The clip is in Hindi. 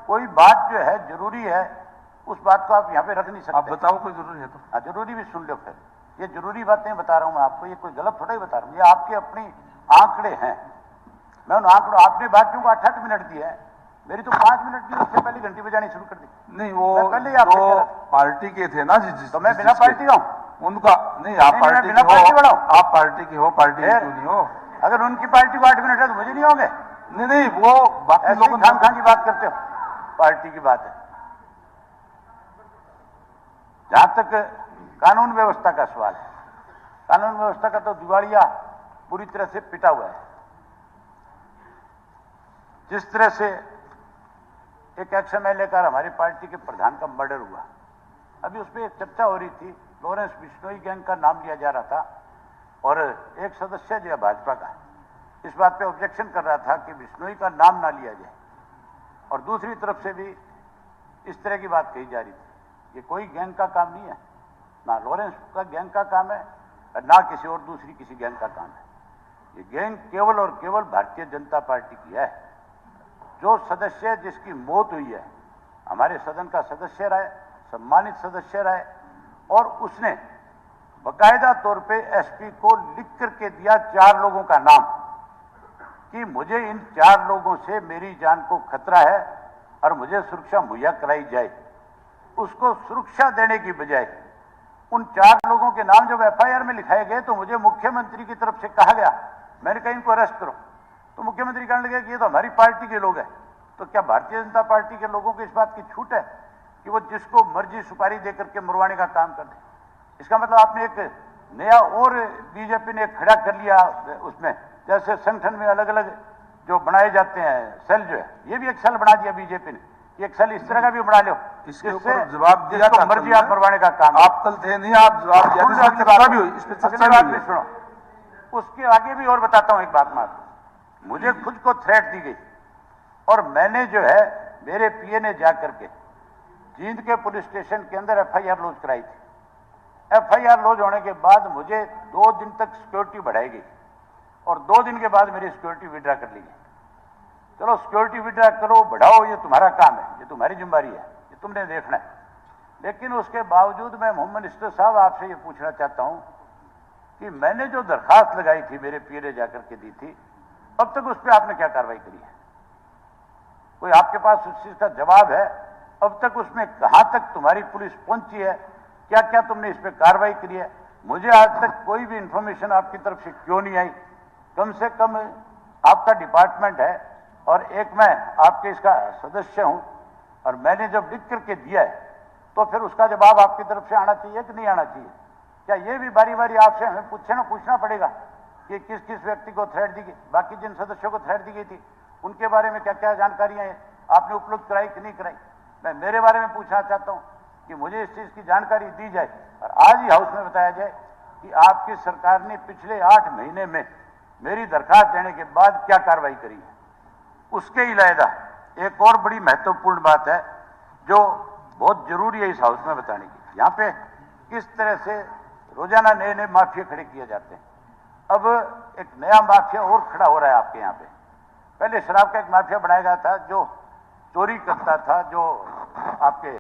कोई बात जो है जरूरी है उस बात को आप यहाँ पे रख नहीं सकते। आप बताओ कोई जरूरी है तो। हाँ, जरूरी भी सुन लो फिर। ये जरूरी बातें बता रहा हूँ मैं आपको, ये कोई गलत थोड़ा ही बता रहा हूँ, ये आपके अपनी आंकड़े हैं। मैं उन आंकड़ों, आपने बाकियों को 8-8 मिनट दिए हैं, मेरी तो 5 मिनट की, उससे पहले घंटी बजानी शुरू कर दी। नहीं, वो पहले जो पार्टी के थे ना तो मैं बिना पार्टी का हूँ उनका नहीं, आप पार्टी के हो, आप पार्टी के हो, पार्टी क्यों नहीं हो? अगर उनकी पार्टी को 8 मिनट है तो मुझे नहीं होंगे? नहीं नहीं, वो बाकी लोगों खाम की बात करते हो, पार्टी की बात है। जहां तक कानून व्यवस्था का सवाल है, कानून व्यवस्था का तो दिवालिया पूरी तरह से पिटा हुआ है। जिस तरह से एक एक्स-एमएलए लेकर हमारी पार्टी के प्रधान का मर्डर हुआ, अभी उस पर एक चर्चा हो रही थी, लॉरेंस बिश्नोई गैंग का नाम लिया जा रहा था और एक सदस्य जो है भाजपा का इस बात पे ऑब्जेक्शन कर रहा था कि बिश्नोई का नाम ना लिया जाए, और दूसरी तरफ से भी इस तरह की बात कही जा रही थी। ये कोई गैंग का काम नहीं है, ना लॉरेंस का गैंग का काम है, ना किसी और दूसरी किसी गैंग का काम है। ये गैंग केवल और केवल भारतीय जनता पार्टी की है। जो सदस्य जिसकी मौत हुई है, हमारे सदन का सदस्य रहे, सम्मानित सदस्य रहे, और उसने बाकायदा तौर पे एसपी को लिख करके दिया 4 लोगों का नाम कि मुझे इन 4 लोगों से मेरी जान को खतरा है और मुझे सुरक्षा मुहैया कराई जाए। उसको सुरक्षा देने की बजाय उन 4 लोगों के नाम जब एफआईआर में लिखाए गए तो मुझे मुख्यमंत्री की तरफ से कहा गया, मैंने कहा इनको अरेस्ट करो, तो मुख्यमंत्री कहने लगे कि ये तो हमारी पार्टी के लोग हैं। तो क्या भारतीय जनता पार्टी के लोगों को इस बात की छूट है कि वो जिसको मर्जी सुपारी देकर के मरवाने का काम कर दे? इसका मतलब आपने एक नया और बीजेपी ने खड़ा कर लिया उसमें, जैसे संगठन में अलग अलग जो बनाए जाते हैं सेल, जो है ये भी एक सेल बना दिया बीजेपी ने, एक सेल इस तरह का भी बना लो, इसके ऊपर जवाब दिया था, मर्जी आप मरवाने का काम। आप कल थे नहीं, आप जवाब दिया, चर्चा भी हुई, इस पर चर्चा भी हुई। सुनो, उसके आगे भी और बताता हूं एक बात। मुझे खुद को थ्रेट दी गई और मैंने जो है मेरे पीए ने जाकर के जींद के पुलिस स्टेशन के अंदर एफआईआर लॉन्च कराई थी। एफआईआर लॉन्च होने के बाद मुझे 2 दिन तक सिक्योरिटी बढ़ाई गई और 2 दिन के बाद मेरी सिक्योरिटी विड्रा कर ली गई। चलो सिक्योरिटी विड्रा करो बढ़ाओ, ये तुम्हारा काम है, ये तुम्हारी जिम्मेदारी है, ये तुमने देखना है। लेकिन उसके बावजूद मैं मोहम्मद मिनिस्टर साहब आपसे ये पूछना चाहता हूं कि मैंने जो दरखास्त लगाई थी, मेरे पीए ने जाकर के दी थी, अब तक उस पर आपने क्या कार्रवाई करी है? कोई आपके पास उस चीज का जवाब है? अब तक उसमें कहां तक तुम्हारी पुलिस पहुंची है, क्या क्या तुमने इस पर कार्रवाई करी है? मुझे आज तक कोई भी इंफॉर्मेशन आपकी तरफ से क्यों नहीं आई? कम से कम आपका डिपार्टमेंट है और एक मैं आपके इसका सदस्य हूं, और मैंने जब लिख करके दिया है तो फिर उसका जवाब आपकी तरफ से आना चाहिए कि नहीं आना चाहिए? क्या ये भी बारी बारी आपसे हमें पूछना पड़ेगा कि किस किस व्यक्ति को थ्रेट दी गई, बाकी जिन सदस्यों को थ्रेट दी गई थी उनके बारे में क्या क्या जानकारियां हैं आपने उपलब्ध कराई कि नहीं कराई? मैं मेरे बारे में पूछना चाहता हूं कि मुझे इस चीज की जानकारी दी जाए और आज ही हाउस में बताया जाए कि आपकी सरकार ने पिछले 8 महीने में मेरी दरखास्त देने के बाद क्या कार्रवाई करी है। उसके अलावा एक और बड़ी महत्वपूर्ण बात है जो बहुत जरूरी है इस हाउस में बताने की, यहाँ पे किस तरह से रोजाना नए नए माफिया खड़े किए जाते हैं। अब एक नया माफिया और खड़ा हो रहा है आपके यहाँ पे। पहले शराब का एक माफिया बनाया गया था जो चोरी करता था, जो आपके